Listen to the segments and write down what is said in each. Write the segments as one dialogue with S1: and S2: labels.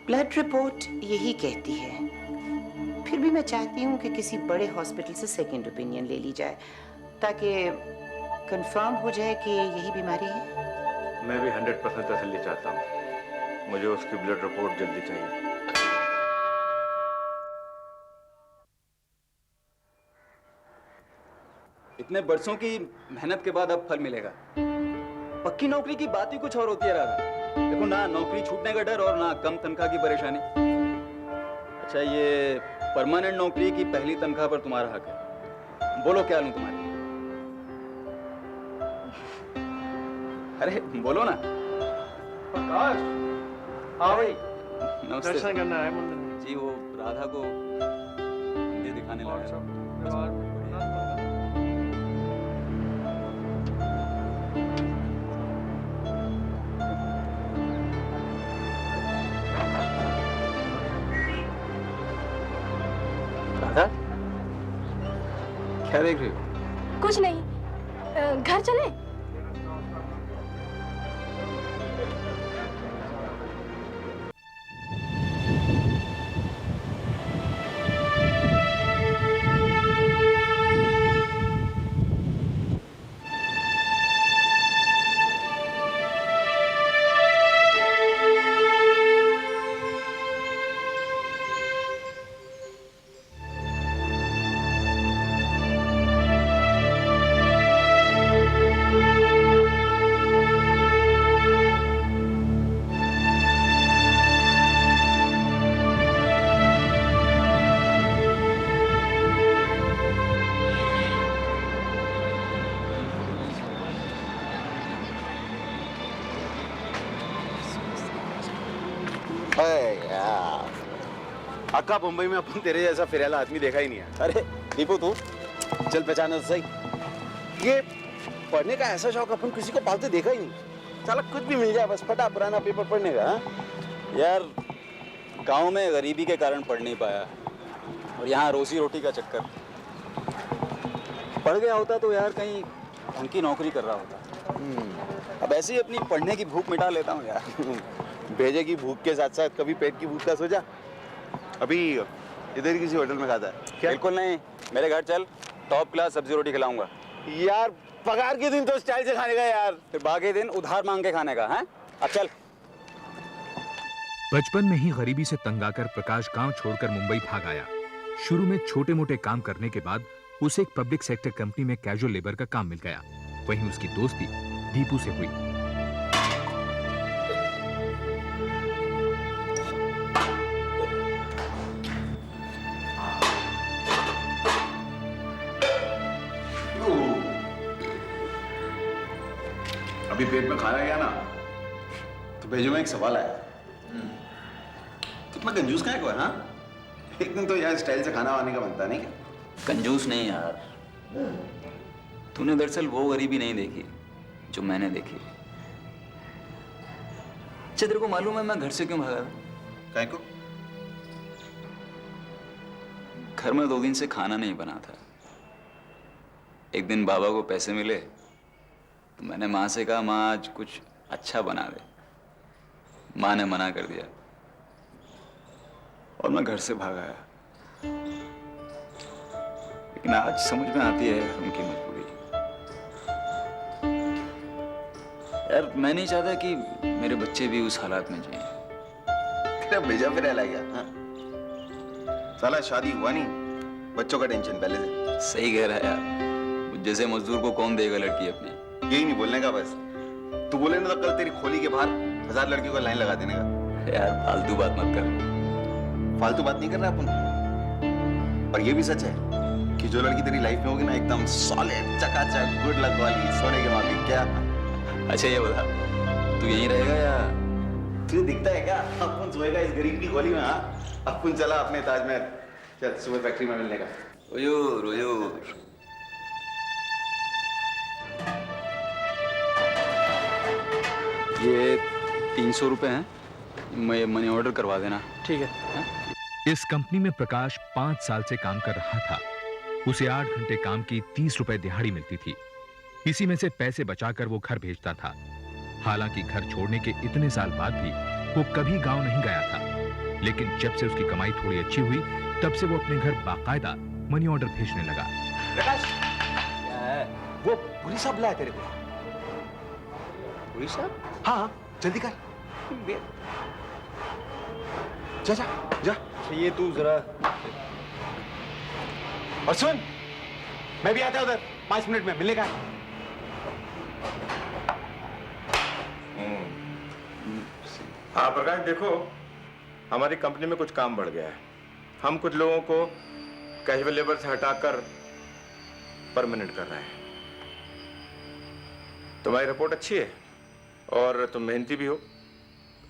S1: Blood report यही कहती है। फिर भी मैं चाहती हूँ कि किसी बड़े हॉस्पिटल से सेकंड ओपिनियन ले ली जाए ताकि कंफर्म हो जाए कि यही बीमारी है।
S2: मैं भी 100% तसल्ली चाहता हूँ। मुझे उसकी ब्लड रिपोर्ट जल्दी चाहिए।
S3: इतने बरसों की मेहनत के बाद अब फल मिलेगा। पक्की नौकरी की बात ही कुछ और होती है राधा। देखो ना, नौकरी छूटने का डर और ना कम तनख्वाह की परेशानी। अच्छा, ये परमानेंट नौकरी की पहली तनख्वाह पर तुम्हारा हक है। बोलो क्या लूं तुम्हारे लिए? अरे बोलो ना।
S4: प्रकाश, हाँ भाई,
S3: नमस्ते।
S4: दर्शन करना है मंदिर में।
S3: जी, वो राधा को मंदिर दिखाने लगा। राधा, क्या देख रही हो?
S5: कुछ नहीं, घर चले?
S6: अक्का, मुंबई में अपन तेरे जैसा फिरेला आदमी देखा ही नहीं है। अरे दीपू, तू चल पहचाना तो सही। ये पढ़ने का ऐसा शौक अपन किसी को पालते देखा ही नहीं। साला कुछ भी मिल जाए बस फटा पुराना पेपर पढ़ने का।
S3: यार, गांव में गरीबी के कारण पढ़ नहीं पाया और यहाँ रोजी रोटी का चक्कर। पढ़ गया होता तो यार कहीं ढंग की नौकरी कर रहा होता। अब ऐसे ही अपनी पढ़ने की भूख मिटा लेता हूँ यार।
S6: भेजे की भूख के साथ साथ कभी पेट की भूख का सोचा? अभी इधर किसी होटल में खाता है क्या?
S3: बिल्कुल नहीं, मेरे घर चल, टॉप क्लास सब्जी रोटी खिलाऊंगा।
S6: यार पगार के दिन तो स्टाइल से खाने का यार,
S3: फिर बाकी दिन उधार मांग के खाने का है। अब चल।
S7: बचपन में ही गरीबी से तंग आकर प्रकाश गांव छोड़कर मुंबई भाग आया। शुरू में छोटे मोटे काम करने के बाद उसे एक पब्लिक सेक्टर कंपनी में कैजुअल लेबर का काम मिल गया। वहीं उसकी दोस्ती दीपू से हुई।
S6: अभी पेट में खाना गया ना तो भेजो में एक सवाल आया। कितना कंजूस का है कोई? हाँ, एक दिन तो यार स्टाइल से खाना वाने का बनता नहीं क्या?
S3: कंजूस नहीं यार, तूने दरअसल वो गरीबी नहीं देखी जो मैंने देखी। अच्छा, तेरे को मालूम है मैं घर से क्यों भागा?
S6: काहे को?
S3: घर में 2 दिन से खाना नहीं बना था। एक दिन बाबा को पैसे मिले तो मैंने माँ से कहा, माँ आज कुछ अच्छा बना दे। माँ ने मना कर दिया और मैं घर से भाग आया। लेकिन आज समझ में आती है उनकी मजबूरी। यार, मैं नहीं चाहता कि मेरे बच्चे भी उस हालात में जिएं।
S6: तेरा भेजा फिर आ गया। हाँ? साला शादी हुआ नहीं, बच्चों का टेंशन पहले से।
S3: सही कह रहा है यार, जैसे मजदूर को कौन देगा लड़की अपनी।
S6: यही नहीं बोलने का बस। तू बोले ना तो कल तेरी खोली के बाहर 1000 लड़कियों का लाइन लगा देने का।
S3: यार फालतू बात मत कर।
S6: फालतू बात नहीं कर रहा अपन। और ये भी सच है कि जो लड़की तेरी लाइफ में होगी ना, एकदम सॉलिड चकाचक गुड लक वाली, सोने के माफिक। क्या?
S3: अच्छा ये बता, तू यहीं रहेगा या?
S6: तुझे दिखता है क्या अपन सोएगा इस गरीब की गोली में? हाँ, अपन चला अपने ताजमहल। चल सुबह फैक्ट्री में मिलने का।
S3: हुजूर हुजूर। ये 300 रुपए हैं, मैं मनी ऑर्डर करवा देना।
S4: ठीक है।
S7: इस कंपनी में प्रकाश 5 साल से काम कर रहा था। उसे 8 घंटे काम की 30 रुपए दिहाड़ी मिलती थी। इसी में से पैसे बचाकर वो घर भेजता था। हालांकि घर छोड़ने के इतने साल बाद भी वो कभी गांव नहीं गया था। लेकिन जब से उसकी कमाई थोड़ी अच्छी हुई तब से वो अपने घर बाकायदा मनी ऑर्डर भेजने लगा।
S6: प्रकाश, क्या है? वो पुलिस साहब बुलाया तेरे को।
S3: पुलिस साहब?
S6: हाँ, जल्दी कर। जा जा जा।
S3: ये तू जरा
S6: और सुन, मैं भी आता उधर 5 मिनट में मिलने का।
S2: हाँ प्रकाश, देखो हमारी कंपनी में कुछ काम बढ़ गया है। हम कुछ लोगों को कैजुअल लेबर से हटाकर परमानेंट कर रहे हैं। तुम्हारी रिपोर्ट अच्छी है और तुम मेहनती भी हो,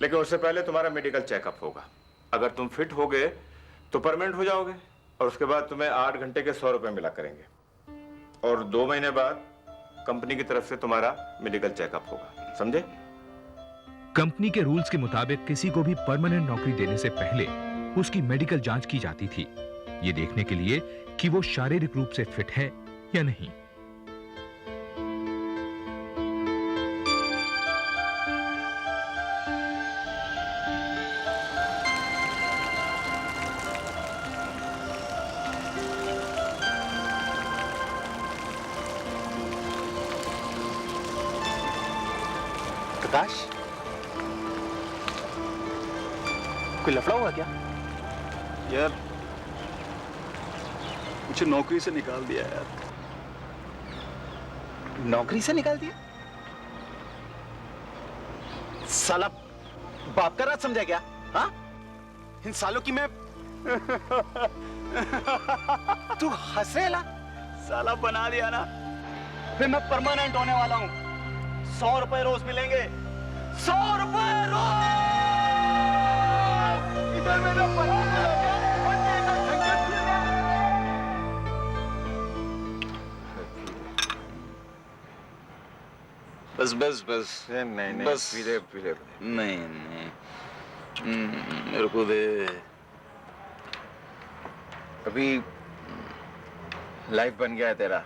S2: लेकिन उससे पहले तुम्हारा मेडिकल चेकअप होगा। अगर तुम फिट हो गए तो परमानेंट हो जाओगे और उसके बाद तुम्हें 8 घंटे के 100 रुपए मिला करेंगे और 2 महीने बाद कंपनी की तरफ से तुम्हारा मेडिकल चेकअप होगा, समझे?
S7: कंपनी के रूल्स के मुताबिक किसी को भी परमानेंट नौकरी देने से पहले उसकी मेडिकल जांच की जाती थी, ये देखने के लिए कि वो शारीरिक रूप से फिट है या नहीं।
S6: प्रकाश, कोई लफड़ा हुआ क्या?
S3: यार मुझे नौकरी से निकाल दिया यार।
S6: नौकरी से निकाल दिया? साला बाप का राज समझा क्या? हाँ? इन सालों की मैं तू हंस रहे ला?
S3: साला बना दिया ना, फिर मैं परमानेंट होने वाला हूँ। 100 रुपए रोज मिलेंगे। 100 रुपए रोज। इधर मेरा बस बस बस।
S2: नहीं
S3: बस।
S2: पीले पीले।
S3: नहीं नहीं, मेरे को दे।
S2: अभी लाइफ बन गया है तेरा।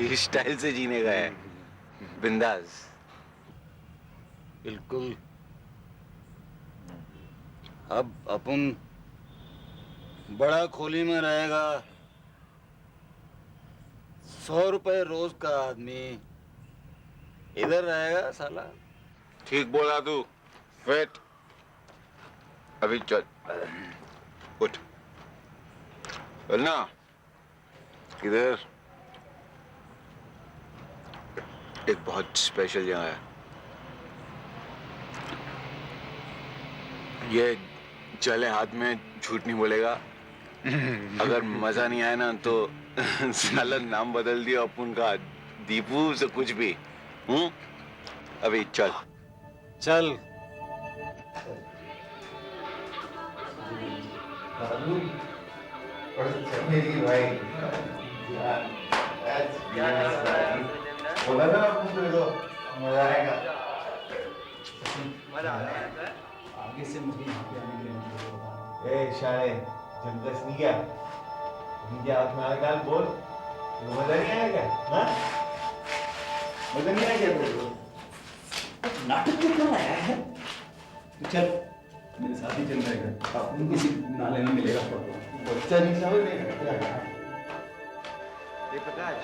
S6: इस स्टाइल से जीने का है, बिंदास।
S3: बिल्कुल। अब अपन बड़ा खोली में रहेगा। 100 रुपए रोज का आदमी इधर रहेगा साला।
S2: ठीक बोला तू। फिट। अभी चल, उठ। चल ना। इधर
S6: एक बहुत स्पेशल जगह है। ये चले हाथ में, झूठ नहीं बोलेगा। अगर मजा नहीं आया ना तो साला नाम बदल दिया अपन का, दीपू से कुछ भी। अभी चल
S3: चल।
S8: जमदस नहीं क्या? मुझे हाथ में आया बोल, मजा नहीं आया क्या? हाँ? मजा नहीं आया क्या तेरे को? नाटक क्यों कर रहा है? चल, मेरे साथ ही चल रहेगा। आपको किसी नाले में मिलेगा। बच्चा नहीं समझ। ये प्रकाश,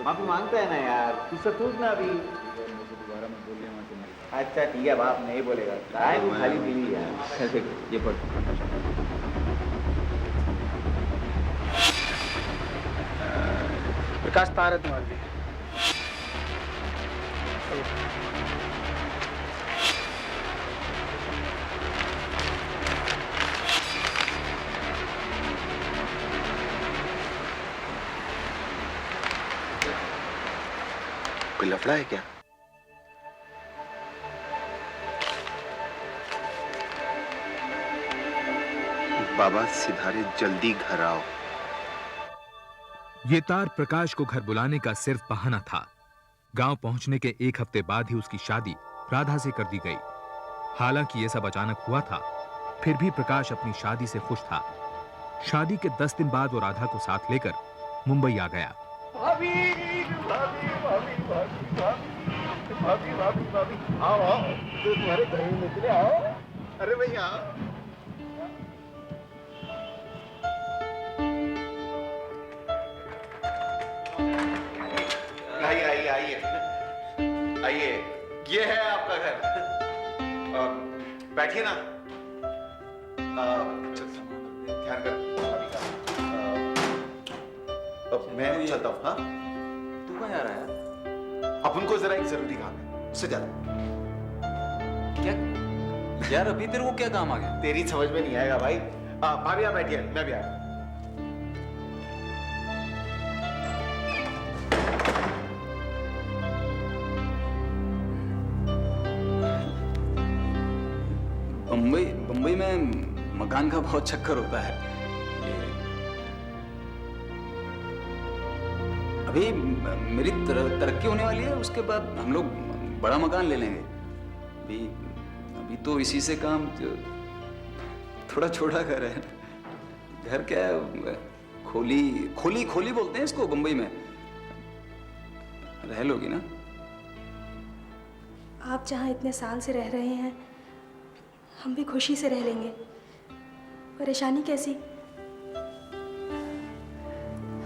S8: माफी मांगता है ना यार, तू सब सोच ना अभी।
S3: दोबारा मैं बोल रहा हूँ।
S8: अच्छा ठीक है, बाप नहीं बोलेगा। काय तू खाली पीली यार।
S3: ये पढ़।
S4: प्रकाश तार है तुम्हारे लिए।
S6: कोई लफड़ा है क्या? बाबा सिधारे, जल्दी घर आओ।
S7: ये तार प्रकाश को घर बुलाने का सिर्फ बहाना था। गांव पहुंचने के 1 हफ्ते बाद ही उसकी शादी राधा से कर दी गई। हालांकि यह सब अचानक हुआ था, फिर भी प्रकाश अपनी शादी से खुश था। शादी के 10 दिन बाद वो राधा को साथ लेकर मुंबई आ गया।
S4: भाभी भाभी भाभी भाभी भाभी भाभी भाभी भाभी आओ आओ, तो तुम्हारे घर में निकले। आओ
S6: अरे भैया आइए आइए आइए आइए, ये है आपका घर। बैठिए ना। ध्यान कर अभी का। मैं चलता हूँ। हाँ
S3: तू कहाँ जा रहा है?
S6: अपन को जरा एक जरूरी काम है, उससे ज्यादा।
S3: क्या यार, अभी तेरे को क्या काम आ गया?
S6: तेरी समझ में नहीं आएगा भाई। भाभी आप बैठिए, मैं भी आया।
S3: बम्बई में मकान का बहुत चक्कर होता है। अभी मेरी तरक्की होने वाली है, उसके बाद हम लोग बड़ा मकान ले लेंगे। अभी तो इसी से काम, थोड़ा छोटा घर है। घर क्या है, खोली बोलते हैं इसको बम्बई में। रह लोगी ना?
S5: आप जहाँ इतने साल से रह रहे हैं, हम भी खुशी से रह लेंगे। परेशानी कैसी?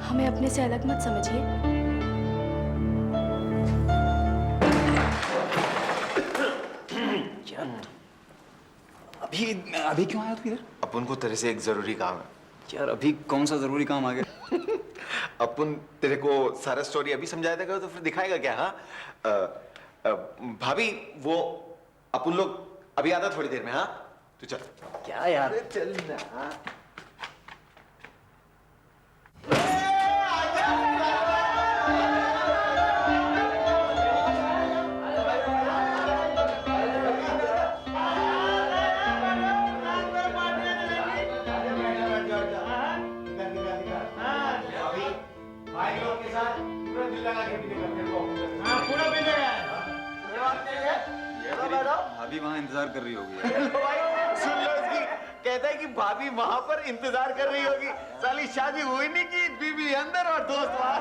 S5: हमें अपने से अलग मत समझिए।
S3: अभी क्यों आया तू इधर?
S6: अपन को तेरे से एक जरूरी काम है।
S3: यार अभी कौन सा जरूरी काम आ गया?
S6: अपन तेरे को सारा स्टोरी अभी समझाया था तो फिर दिखाएगा क्या? हाँ भाभी वो अपन लोग अभी आता थोड़ी देर में। हाँ तू चल।
S3: क्या यार?
S6: चल ना।
S3: भाभी वहां इंतजार कर रही होगी।
S6: भाई सुन लो इसकी, कहता है कि भाभी वहां पर इंतजार कर रही होगी। साली शादी हुई नहीं कि बीवी अंदर और दोस्त वहां।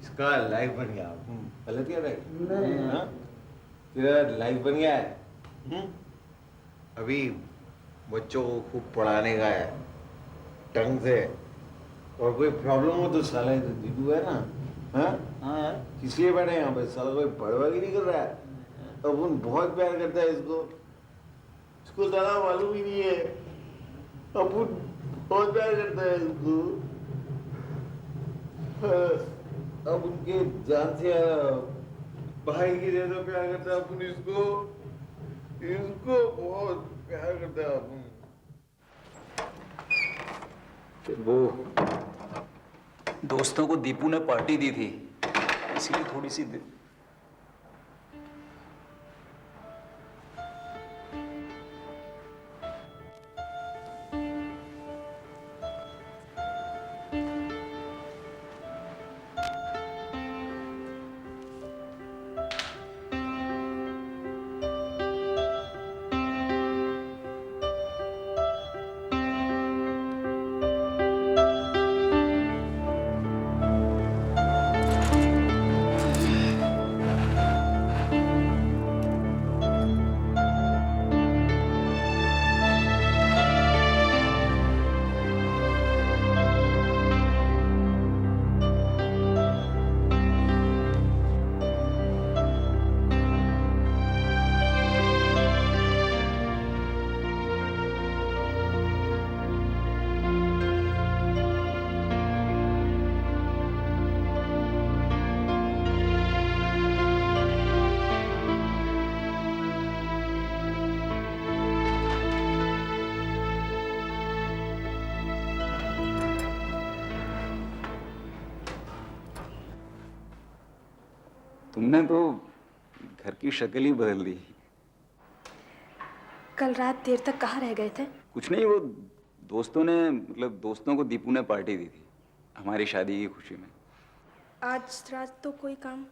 S8: इसका लाइफ बन गया। गलत क्या रहे? तेरा लाइफ बन गया है। अभी बच्चों को खूब पढ़ाने का है ढंग से, और कोई प्रॉब्लम हो तो साला तो दीदू है ना। हाँ इसलिए बैठे यहाँ पे, साला कोई पढ़वा ही नहीं कर रहा है। अपन बहुत प्यार करता है इसको, इसको साला मालूम ही नहीं है। अपन बहुत प्यार करता है इसको। अब उनके जान से भाई की जैसा प्यार करता है अपन इसको, इसको बहुत प्यार करता है अपन।
S3: वो दोस्तों को दीपू ने पार्टी दी थी, इसीलिए थोड़ी सी तुमने तो घर की शक्ल ही बदल दी।
S5: कल रात देर तक कहाँ रह गए थे?
S3: कुछ नहीं, वो दोस्तों को दीपू ने पार्टी दी थी हमारी शादी की खुशी में।
S5: आज रात तो कोई काम?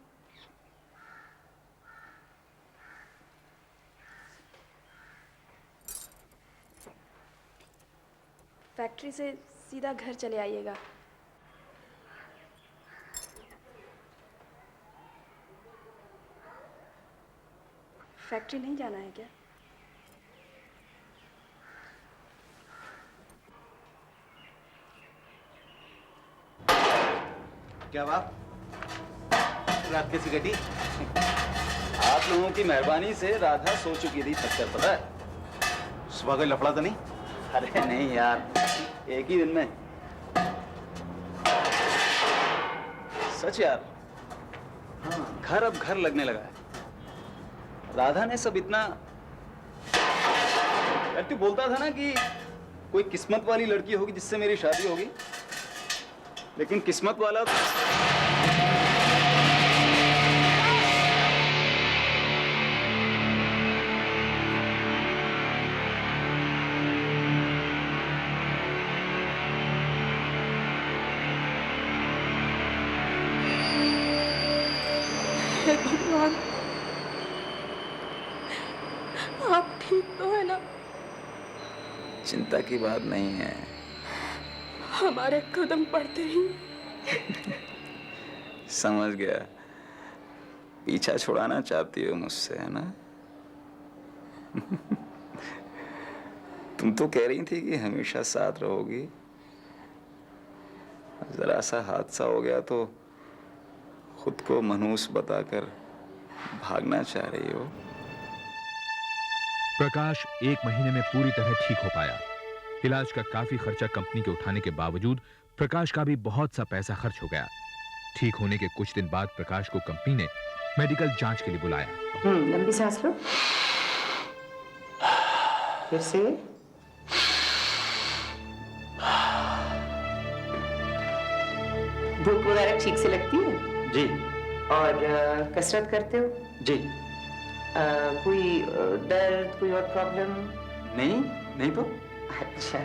S5: फैक्ट्री से सीधा घर चले आइएगा। फैक्ट्री नहीं जाना है क्या?
S6: क्या बात, रात कैसी कटी?
S3: आप लोगों की मेहरबानी से राधा सो चुकी थी तब तक, पता है?
S6: सुबह कोई लफड़ा तो नहीं?
S3: अरे नहीं यार, एक ही दिन में। सच यार, हाँ, घर अब घर लगने लगा है। राधा ने सब इतना, यार तू बोलता था ना कि कोई किस्मत वाली लड़की होगी जिससे मेरी शादी होगी, लेकिन किस्मत वाला
S5: हे भगवान, आप ठीक तो है ना?
S3: चिंता की बात नहीं है।
S5: हमारे कदम पड़ते ही
S3: समझ गया, पीछा छुड़ाना चाहती हो मुझसे, है ना? तुम तो कह रही थी कि हमेशा साथ रहोगी, जरा सा हादसा हो गया तो खुद को मनहूस बताकर भागना चाह रही हो।
S7: प्रकाश 1 महीने में पूरी तरह ठीक हो पाया। इलाज का काफी खर्चा कंपनी के उठाने के बावजूद प्रकाश का भी बहुत सा पैसा खर्च हो गया। ठीक होने के कुछ दिन बाद प्रकाश को कंपनी ने मेडिकल जांच के लिए बुलाया।
S1: लंबी सांस लो, फिर से। भूख वगैरह ठीक से लगती है?
S3: जी
S1: और कसरत करते हो?
S3: जी।
S1: कोई दर्द, कोई और प्रॉब्लम?
S3: नहीं नहीं तो।
S1: अच्छा,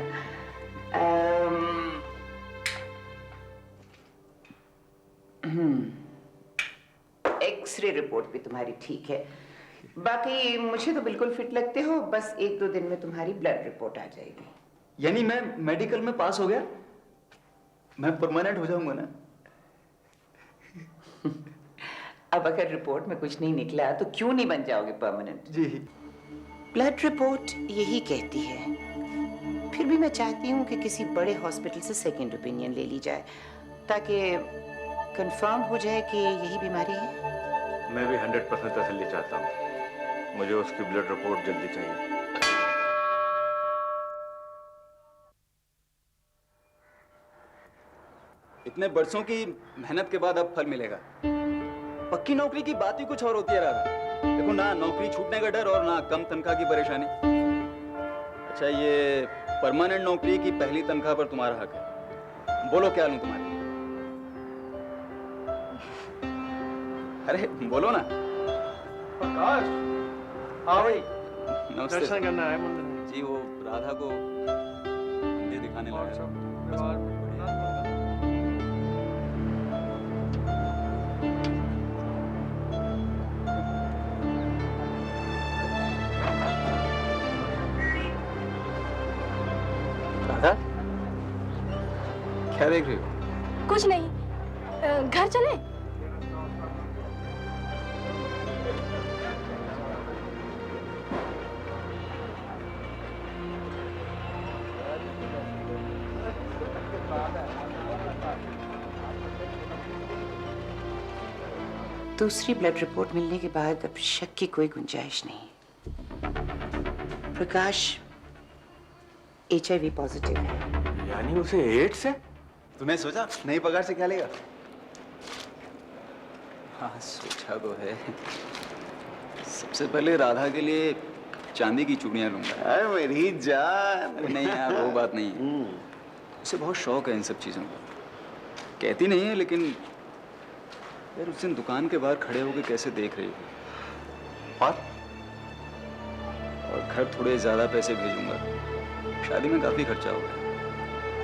S1: एक्सरे रिपोर्ट भी तुम्हारी ठीक है। बाकी मुझे तो बिल्कुल फिट लगते हो। बस 1-2 दिन में तुम्हारी ब्लड रिपोर्ट आ जाएगी।
S3: यानी मैं मेडिकल में पास हो गया, मैं परमानेंट हो जाऊंगा ना?
S1: अब अगर रिपोर्ट में कुछ नहीं निकला तो क्यों नहीं बन जाओगे परमानेंट?
S3: जी।
S1: ब्लड रिपोर्ट यही कहती है। फिर भी मैं चाहती हूँ कि किसी बड़े हॉस्पिटल से सेकंड ओपिनियन ले ली जाए ताकि कंफर्म हो जाए कि यही बीमारी है।
S2: मैं भी 100% तसल्ली चाहता हूँ। मुझे उसकी ब्लड रिपोर्ट जल्दी चाहिए।
S3: इतने बरसों की मेहनत के बाद अब फल मिलेगा। पक्की नौकरी की बात ही कुछ और होती है राधा। देखो ना, नौकरी छूटने का डर और ना कम तनख्वाह की परेशानी। अच्छा, ये परमानेंट नौकरी की पहली तनख्वाह पर तुम्हारा हक है। बोलो क्या लूं तुम्हारे लिए? अरे बोलो ना।
S4: प्रकाश, हाँ भाई,
S3: नमस्ते।
S4: दर्शन करना है मंदिर में।
S3: जी, वो राधा को मंदिर दिखाने लगा। राधा, क्या देख रही हो?
S5: कुछ नहीं, घर चले?
S1: दूसरी ब्लड रिपोर्ट मिलने के बाद अब शक की कोई गुंजाइश नहीं। प्रकाश HIV पॉजिटिव है।
S2: यानी उसे एड्स है?
S6: तूने सोचा नई पगार से क्या लेगा?
S3: हाँ, सोचा तो है। सबसे पहले राधा के लिए चांदी की चूड़ियां लूंगा।
S6: अरे मेरी जान।
S3: अरे नहीं यार, वो बात नहीं है। उसे बहुत शौक है इन सब चीजों का। कहती नहीं है, लेकिन यार उस दिन दुकान के बाहर खड़े होकर कैसे देख रही थी। और घर थोड़े ज्यादा पैसे भेजूंगा, शादी में काफी खर्चा हो गया।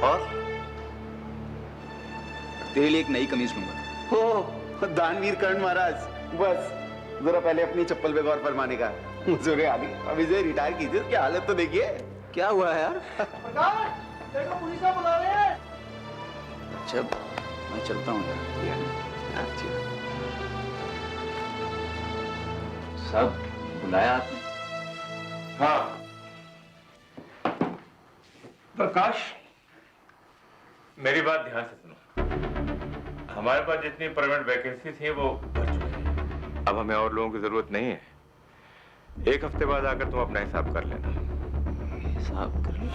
S6: और
S3: तेरे लिए एक नई कमीज लूंगा।
S6: हो दानवीर कर्ण महाराज, बस जरा पहले अपनी चप्पल पे गौर फरमाने का। मुझे आगे अभी से रिटायर कीजिए, उसकी हालत तो देखिए।
S3: क्या हुआ है यार?
S4: प्रकाश, देखो पुलिस वाले बुला रहे हैं।
S3: अच्छा मैं चलता हूँ यार।
S6: अच्छी
S3: सब बुलाया आपने?
S2: हाँ प्रकाश, मेरी बात ध्यान से सुनो। हमारे पास जितनी परमानेंट वैकेंसी थी वो भर चुकी है। अब हमें और लोगों की जरूरत नहीं है। एक हफ्ते बाद आकर तुम अपना हिसाब कर लेना।
S3: हिसाब कर लो।